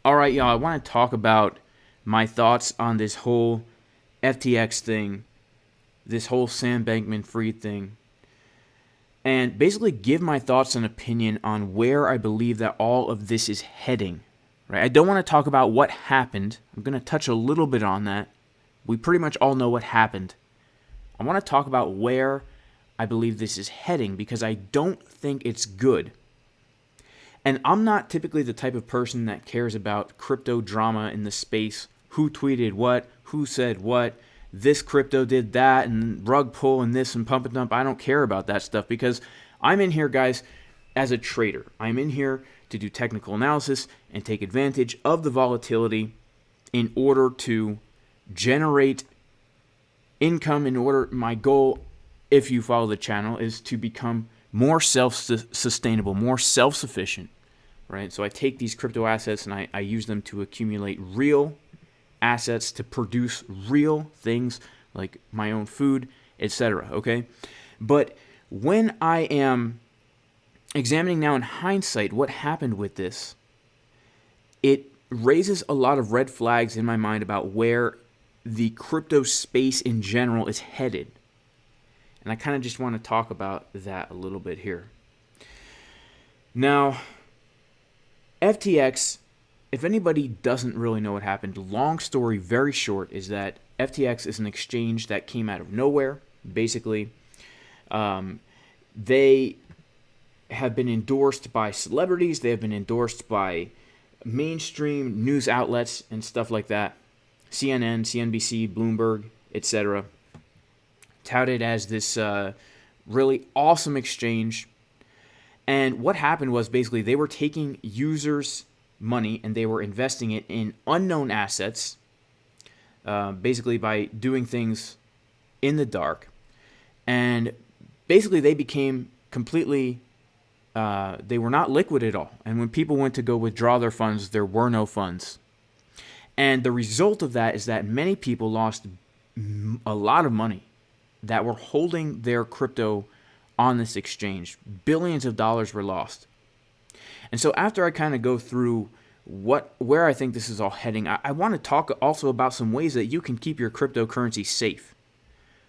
All right, y'all, I want to talk about my thoughts on this whole FTX thing, this whole Sam Bankman-Fried thing, and basically give my thoughts and opinion on where I believe that all of this is heading. Right? I don't want to talk about what happened. I'm going to touch a little bit on that. We pretty much all know what happened. I want to talk about where I believe this is heading because I don't think it's good. And I'm not typically the type of person that cares about crypto drama in the space. Who tweeted what? Who said what? This crypto did that and rug pull and this and pump and dump. I don't care about that stuff because I'm in here, guys, as a trader. I'm in here to do technical analysis and take advantage of the volatility in order to generate income. My goal, if you follow the channel, is to become more self-sustainable, more self-sufficient. Right? So I take these crypto assets and I use them to accumulate real assets to produce real things like my own food, etc. Okay? But when I am examining now in hindsight what happened with this, it raises a lot of red flags in my mind about where the crypto space in general is headed. And I kind of just want to talk about that a little bit here. Now, FTX, if anybody doesn't really know what happened, long story very short is that FTX is an exchange that came out of nowhere. Basically, they have been endorsed by celebrities. They have been endorsed by mainstream news outlets and stuff like that. CNN, CNBC, Bloomberg, etc. Touted as this really awesome exchange. And what happened was basically they were taking users' money and they were investing it in unknown assets, basically by doing things in the dark. And basically they became completely, they were not liquid at all. And when people went to go withdraw their funds, there were no funds. And the result of that is that many people lost a lot of money that were holding their crypto on this exchange. Billions of dollars were lost. And so after I kind of go through where I think this is all heading, I want to talk also about some ways that you can keep your cryptocurrency safe,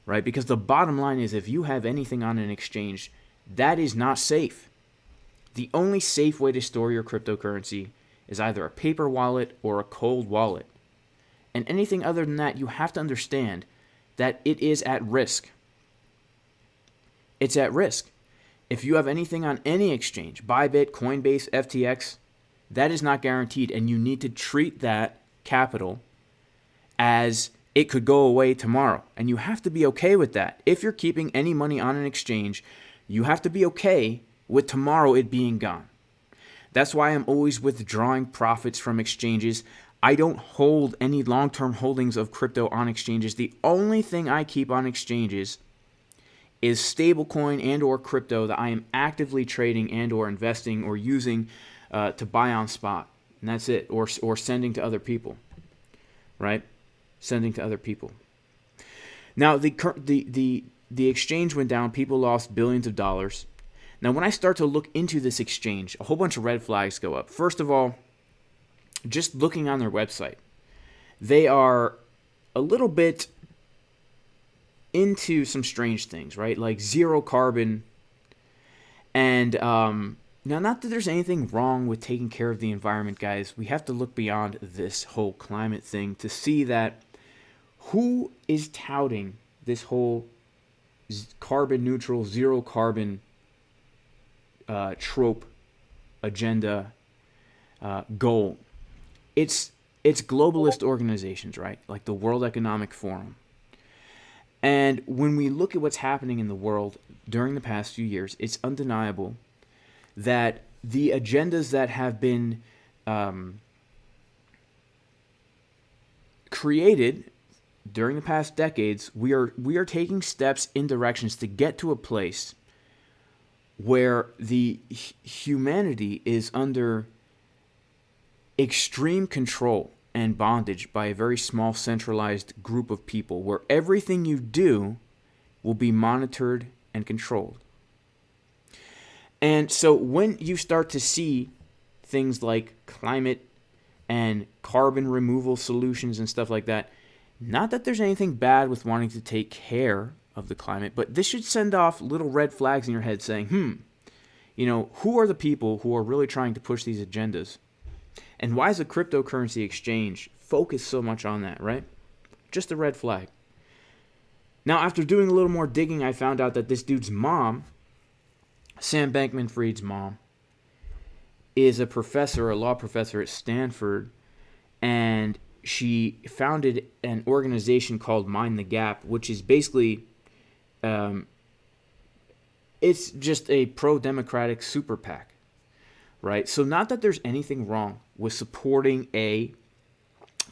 right? Because the bottom line is if you have anything on an exchange, that is not safe. The only safe way to store your cryptocurrency is either a paper wallet or a cold wallet. And anything other than that, you have to understand that it is at risk. It's at risk. If you have anything on any exchange, ByBit, Coinbase, FTX, that is not guaranteed, and you need to treat that capital as it could go away tomorrow. And you have to be okay with that. If you're keeping any money on an exchange, you have to be okay with tomorrow it being gone. That's why I'm always withdrawing profits from exchanges. I don't hold any long-term holdings of crypto on exchanges. The only thing I keep on exchanges is stablecoin and or crypto that I am actively trading and or investing or using to buy on spot. And that's it. Or sending to other people. Right? Sending to other people. Now, the exchange went down. People lost billions of dollars. Now, when I start to look into this exchange, a whole bunch of red flags go up. First of all, just looking on their website, they are a little bit into some strange things, right? Like zero carbon. And now, not that there's anything wrong with taking care of the environment, guys. We have to look beyond this whole climate thing to see that who is touting this whole carbon neutral, zero carbon trope, agenda, goal. It's globalist organizations, right? Like the World Economic Forum. And when we look at what's happening in the world during the past few years, it's undeniable that the agendas that have been created during the past decades, we are taking steps in directions to get to a place where the humanity is under extreme control and bondage by a very small centralized group of people where everything you do will be monitored and controlled. And so when you start to see things like climate and carbon removal solutions and stuff like that. Not that there's anything bad with wanting to take care of the climate, but this should send off little red flags in your head saying, who are the people who are really trying to push these agendas? And why is a cryptocurrency exchange focused so much on that, right? Just a red flag. Now, after doing a little more digging, I found out that this dude's mom, Sam Bankman-Fried's mom, is a professor, a law professor at Stanford, and she founded an organization called Mind the Gap, which is basically, it's just a pro-democratic super PAC, right? So not that there's anything wrong with supporting a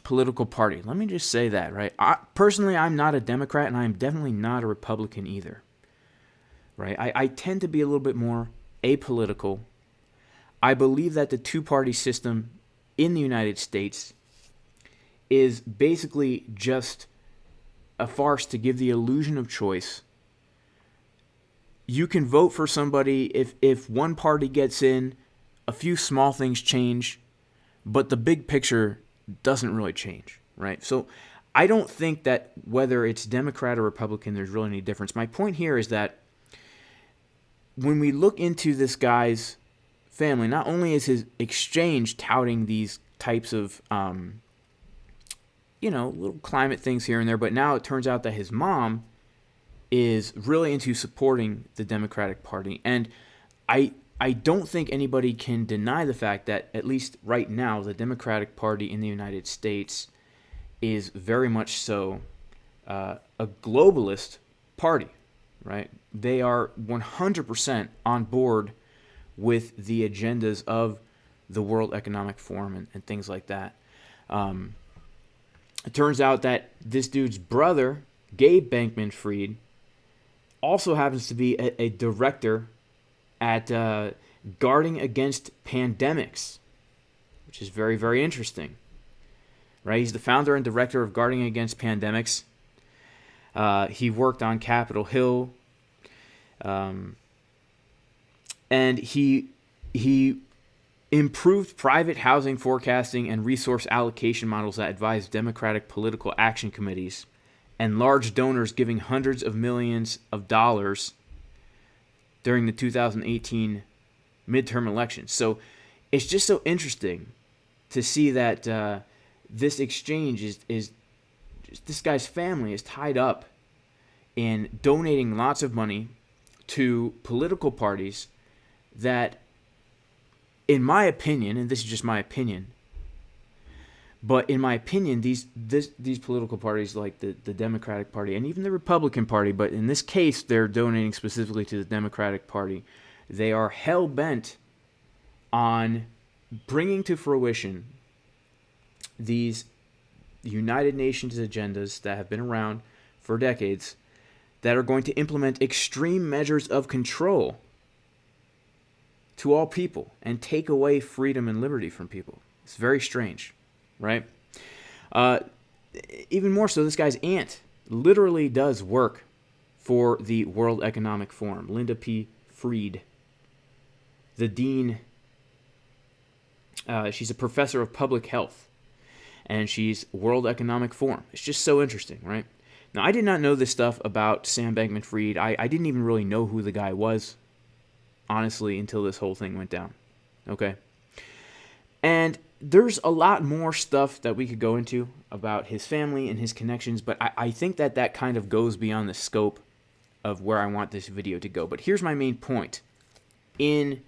political party. Let me just say that, right? Personally, I'm not a Democrat, and I'm definitely not a Republican either, right? I tend to be a little bit more apolitical. I believe that the two-party system in the United States is basically just a farce to give the illusion of choice. You can vote for somebody if one party gets in, a few small things change, but the big picture doesn't really change, right? So I don't think that whether it's Democrat or Republican, there's really any difference. My point here is that when we look into this guy's family, not only is his exchange touting these types of, little climate things here and there, but now it turns out that his mom is really into supporting the Democratic Party. And I don't think anybody can deny the fact that, at least right now, the Democratic Party in the United States is very much so a globalist party, right? They are 100% on board with the agendas of the World Economic Forum and things like that. It turns out that this dude's brother, Gabe Bankman-Fried, also happens to be a director at Guarding Against Pandemics, which is very, very interesting. Right? He's the founder and director of Guarding Against Pandemics. He worked on Capitol Hill. And he improved private housing forecasting and resource allocation models that advise Democratic political action committees and large donors giving hundreds of millions of dollars during the 2018 midterm elections. So it's just so interesting to see that this exchange is this guy's family is tied up in donating lots of money to political parties that, in my opinion, and this is just my opinion, but in my opinion, these political parties like the Democratic Party and even the Republican Party, but in this case, they're donating specifically to the Democratic Party. They are hell-bent on bringing to fruition these United Nations agendas that have been around for decades that are going to implement extreme measures of control to all people and take away freedom and liberty from people. It's very strange, right? Even more so, this guy's aunt literally does work for the World Economic Forum. Linda P. Fried, the dean, she's a professor of public health, and she's World Economic Forum. It's just so interesting, right? Now, I did not know this stuff about Sam Bankman-Fried. I didn't even really know who the guy was, honestly, until this whole thing went down, okay? And there's a lot more stuff that we could go into about his family and his connections, but I think that kind of goes beyond the scope of where I want this video to go. But here's my main point in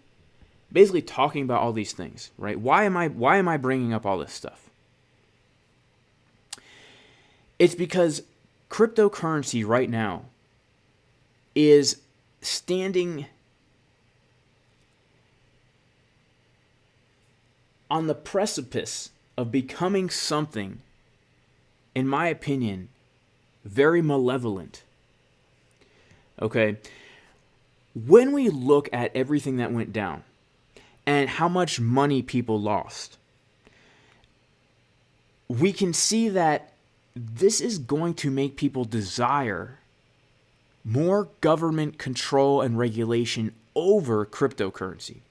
basically talking about all these things, right? Why am I bringing up all this stuff? It's because cryptocurrency right now is standing on the precipice of becoming something, in my opinion, very malevolent. Okay? When we look at everything that went down and how much money people lost, we can see that this is going to make people desire more government control and regulation over cryptocurrency.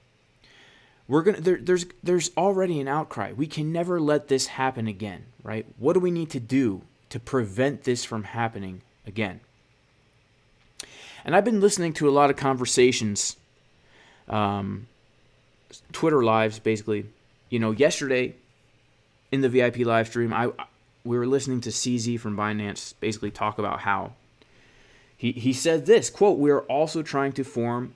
There's already an outcry. We can never let this happen again, right? What do we need to do to prevent this from happening again? And I've been listening to a lot of conversations, Twitter lives, basically. Yesterday in the VIP live stream, we were listening to CZ from Binance basically talk about how he said this, quote, "We are also trying to form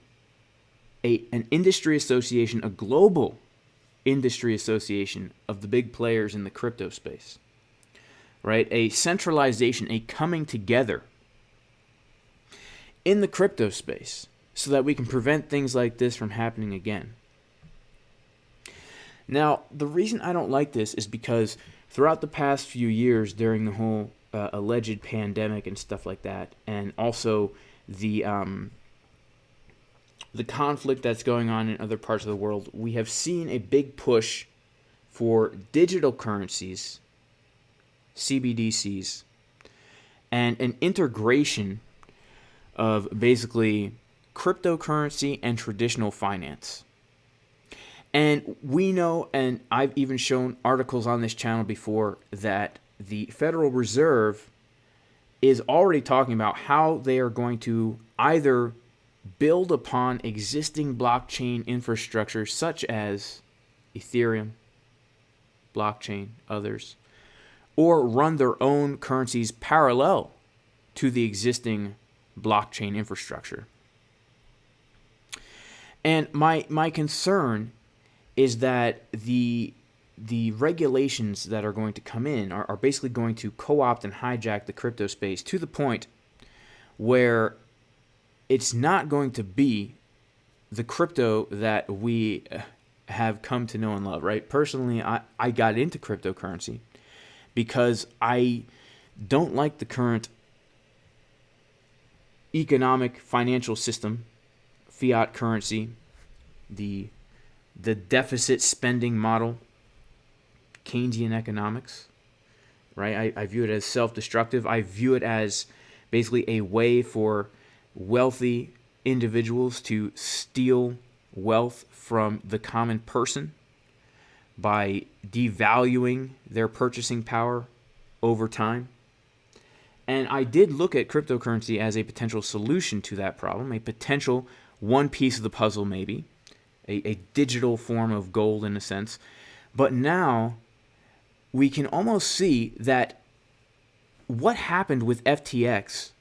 an industry association, a global industry association of the big players in the crypto space, right? A centralization, a coming together in the crypto space so that we can prevent things like this from happening again." Now, the reason I don't like this is because throughout the past few years during the whole alleged pandemic and stuff like that, and also the conflict that's going on in other parts of the world, we have seen a big push for digital currencies, CBDCs, and an integration of basically cryptocurrency and traditional finance. And we know, and I've even shown articles on this channel before, that the Federal Reserve is already talking about how they are going to either build upon existing blockchain infrastructure such as Ethereum, blockchain, others, or run their own currencies parallel to the existing blockchain infrastructure. And my concern is that the regulations that are going to come in are basically going to co-opt and hijack the crypto space to the point where it's not going to be the crypto that we have come to know and love, right? Personally, I got into cryptocurrency because I don't like the current economic financial system, fiat currency, the deficit spending model, Keynesian economics, right? I view it as self-destructive. I view it as basically a way for wealthy individuals to steal wealth from the common person by devaluing their purchasing power over time. And I did look at cryptocurrency as a potential solution to that problem, a potential one piece of the puzzle maybe, a digital form of gold in a sense. But now we can almost see that what happened with FTX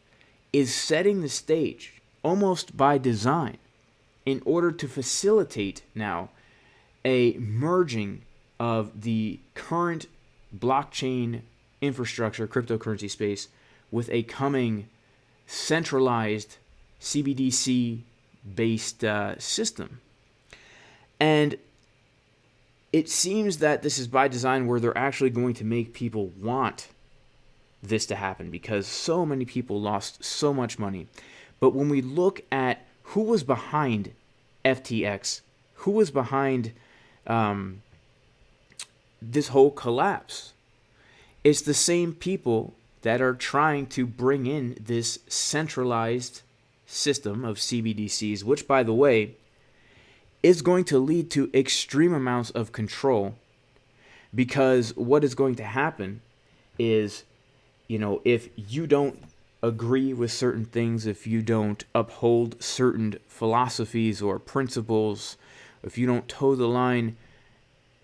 is setting the stage, almost by design, in order to facilitate now a merging of the current blockchain infrastructure, cryptocurrency space, with a coming centralized CBDC-based system. And it seems that this is by design where they're actually going to make people want this to happen because so many people lost so much money. But when we look at who was behind FTX, who was behind this whole collapse, it's the same people that are trying to bring in this centralized system of CBDCs, which, by the way, is going to lead to extreme amounts of control, because what is going to happen is, if you don't agree with certain things, if you don't uphold certain philosophies or principles, if you don't toe the line,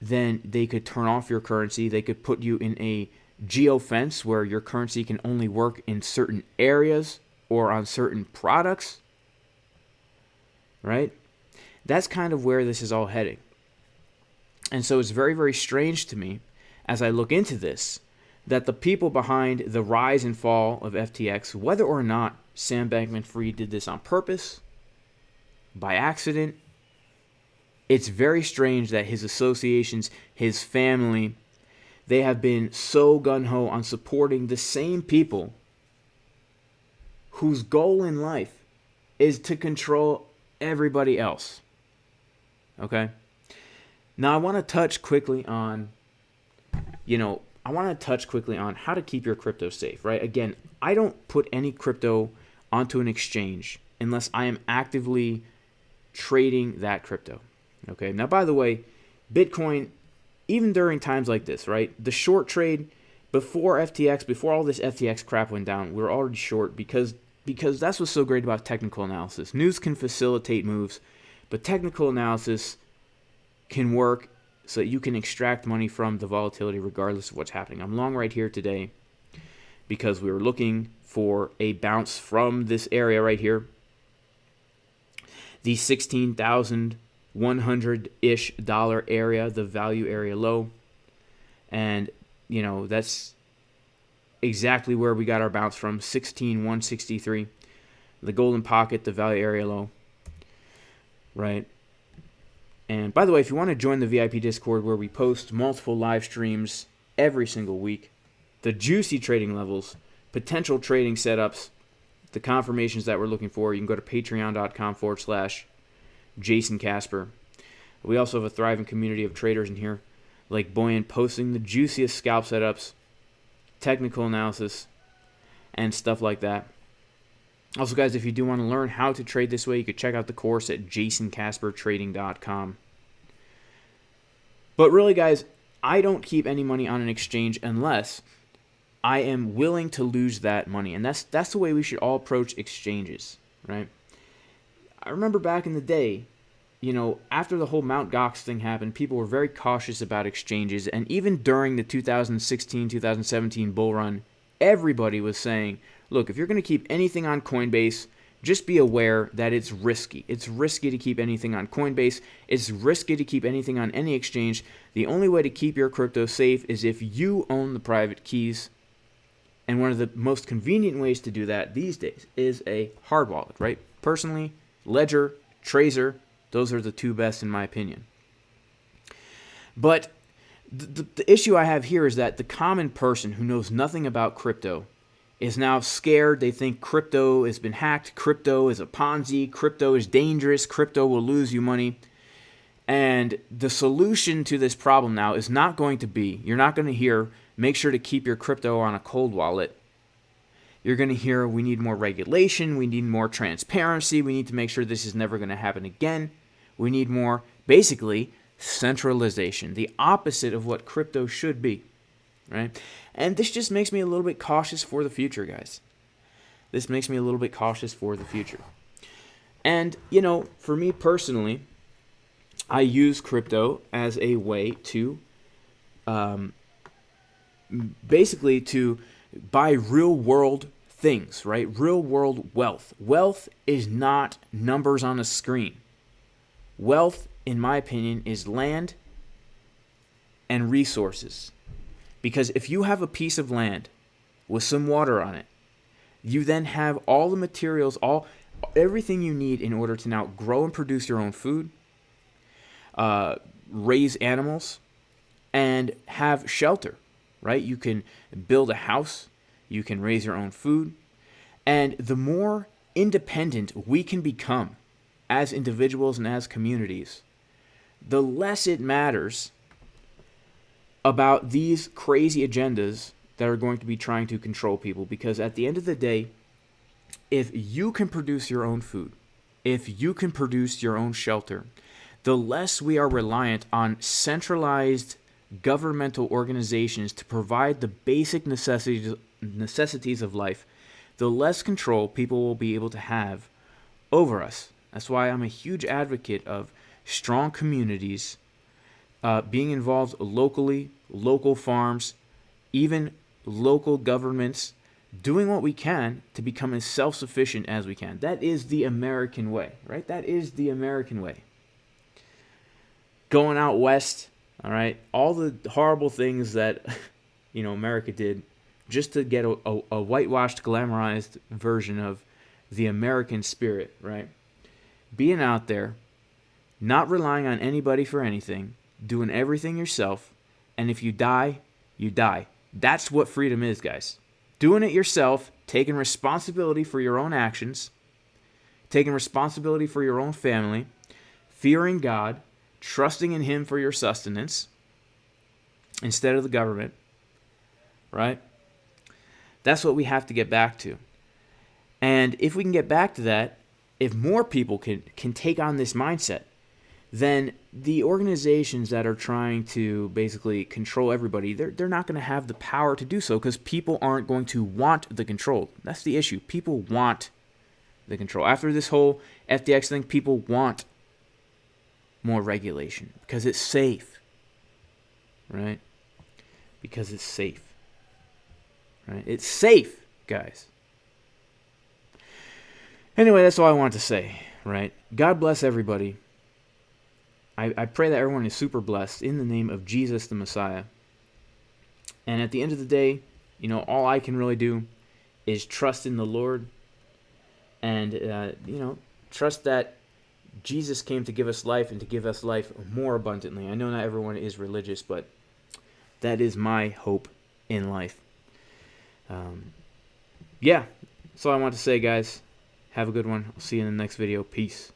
then they could turn off your currency. They could put you in a geofence where your currency can only work in certain areas or on certain products, right? That's kind of where this is all heading. And so it's very, very strange to me as I look into this that the people behind the rise and fall of FTX, whether or not Sam Bankman-Fried did this on purpose, by accident, it's very strange that his associations, his family, they have been so gung-ho on supporting the same people whose goal in life is to control everybody else. Okay? Now I want to touch quickly on, how to keep your crypto safe, right? Again, I don't put any crypto onto an exchange unless I am actively trading that crypto. Okay. Now, by the way, Bitcoin, even during times like this, right? The short trade before FTX, before all this FTX crap went down, we were already short because that's what's so great about technical analysis. News can facilitate moves, but technical analysis can work so that you can extract money from the volatility regardless of what's happening. I'm long right here today because we were looking for a bounce from this area right here, the 16,100-ish dollar area, the value area low. And, you know, that's exactly where we got our bounce from, 16,163. The golden pocket, the value area low, right? And by the way, if you want to join the VIP Discord where we post multiple live streams every single week, the juicy trading levels, potential trading setups, the confirmations that we're looking for, you can go to patreon.com/Jason Casper. We also have a thriving community of traders in here, like Boyan, posting the juiciest scalp setups, technical analysis, and stuff like that. Also, guys, if you do want to learn how to trade this way, you could check out the course at jasoncaspertrading.com. But really, guys, I don't keep any money on an exchange unless I am willing to lose that money. And that's the way we should all approach exchanges, right? I remember back in the day, you know, after the whole Mt. Gox thing happened, people were very cautious about exchanges. And even during the 2016-2017 bull run, everybody was saying, look, if you're going to keep anything on Coinbase, just be aware that it's risky. It's risky to keep anything on Coinbase. It's risky to keep anything on any exchange. The only way to keep your crypto safe is if you own the private keys. And one of the most convenient ways to do that these days is a hard wallet, right? Personally, Ledger, Trezor, those are the two best in my opinion. But the issue I have here is that the common person who knows nothing about crypto is now scared. They think crypto has been hacked. Crypto is a Ponzi. Crypto is dangerous. Crypto will lose you money. And the solution to this problem now is not going to be, you're not going to hear, make sure to keep your crypto on a cold wallet. You're going to hear, we need more regulation. We need more transparency. We need to make sure this is never going to happen again. We need more, basically, centralization. The opposite of what crypto should be, right? And this just makes me a little bit cautious for the future, guys. This makes me a little bit cautious for the future. And, you know, for me personally, I use crypto as a way to basically to buy real world things, right? Real world wealth. Wealth is not numbers on a screen. Wealth, in my opinion, is land and resources. Because if you have a piece of land with some water on it, you then have all the materials, everything you need in order to now grow and produce your own food, raise animals, and have shelter, right? You can build a house, you can raise your own food, and the more independent we can become as individuals and as communities, the less it matters about these crazy agendas that are going to be trying to control people. Because at the end of the day, if you can produce your own food, if you can produce your own shelter, the less we are reliant on centralized governmental organizations to provide the basic necessities of life, the less control people will be able to have over us. That's why I'm a huge advocate of strong communities, being involved locally, local farms, even local governments, doing what we can to become as self-sufficient as we can. That is the American way, right? That is the American way. Going out west, all right, all the horrible things that, you know, America did just to get a whitewashed, glamorized version of the American spirit, right? Being out there, not relying on anybody for anything, doing everything yourself, and if you die, you die. That's what freedom is, guys. Doing it yourself, taking responsibility for your own actions, taking responsibility for your own family, fearing God, trusting in Him for your sustenance instead of the government, right? That's what we have to get back to. And if we can get back to that, if more people can take on this mindset, then the organizations that are trying to basically control everybody, they're not going to have the power to do so, because people aren't going to want the control. That's the issue. People want the control. After this whole FTX thing, people want more regulation because it's safe, right? Because it's safe, right? It's safe, guys. Anyway, that's all I want to say, right? God bless everybody. I pray that everyone is super blessed in the name of Jesus the Messiah. And at the end of the day, you know, all I can really do is trust in the Lord and, you know, trust that Jesus came to give us life and to give us life more abundantly. I know not everyone is religious, but that is my hope in life. Yeah, that's all I want to say, guys. Have a good one. I'll see you in the next video. Peace.